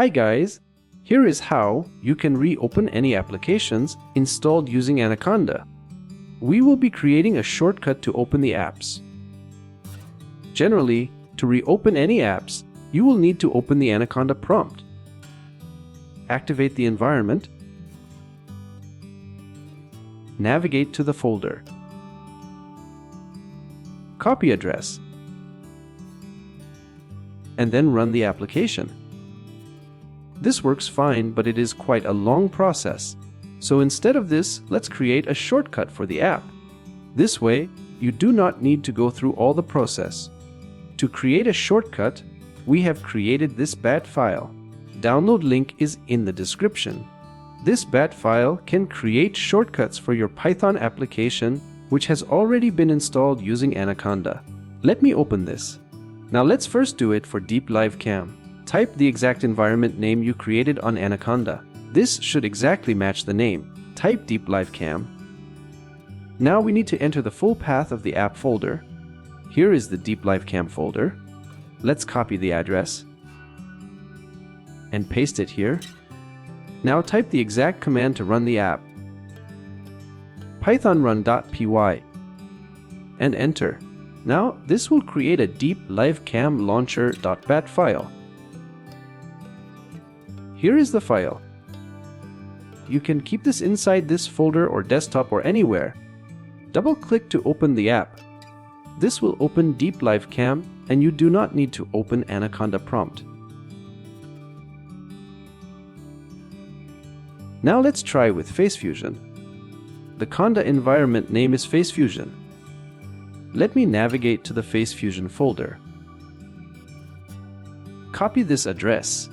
Hi guys, here is how you can reopen any applications installed using Anaconda. We will be creating a shortcut to open the apps. Generally, to reopen any apps, you will need to open the Anaconda prompt. Activate the environment. Navigate to the folder. Copy address. And then run the application. This works fine, but it is quite a long process. So instead of this, let's create a shortcut for the app. This way, you do not need to go through all the process. To create a shortcut, we have created this bat file. Download link is in the description. This bat file can create shortcuts for your Python application, which has already been installed using Anaconda. Let me open this. Now let's first do it for Deep Live Cam. Type the exact environment name you created on Anaconda. This should exactly match the name. Type Deep Live Cam. Now we need to enter the full path of the app folder. Here is the Deep Live Cam folder. Let's copy the address and paste it here. Now type the exact command to run the app. Python run.py and enter. Now this will create a Deep Live Cam launcher.bat file. Here is the file. You can keep this inside this folder or desktop or anywhere. Double-click to open the app. This will open Deep Live Cam and you do not need to open Anaconda prompt. Now let's try with Facefusion. The Conda environment name is Facefusion. Let me navigate to the Facefusion folder. Copy this address.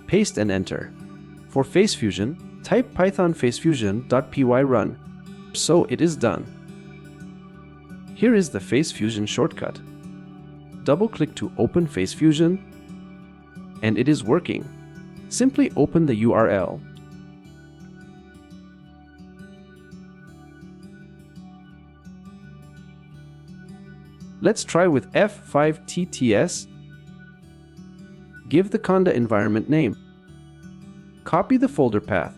Paste and enter. For Facefusion, type python facefusion.py run. So it is done. Here is the Facefusion shortcut. Double-click to open Facefusion, and it is working. Simply open the URL. Let's try with F5-tts. Give the Conda environment name. Copy the folder path.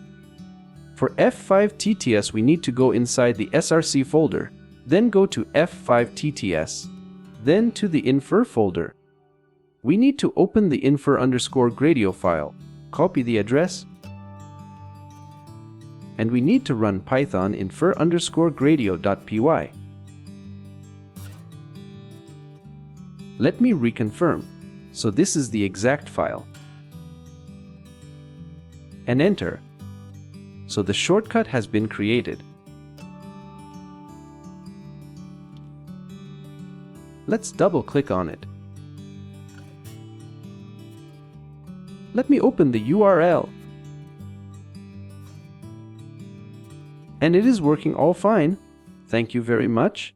For F5-tts, we need to go inside the src folder, then go to F5-tts, then to the infer folder. We need to open the infer_gradio file. Copy the address, and we need to run python infer_gradio.py. Let me reconfirm. So this is the exact file. And enter. So the shortcut has been created. Let's double-click on it. Let me open the URL. And it is working all fine. Thank you very much.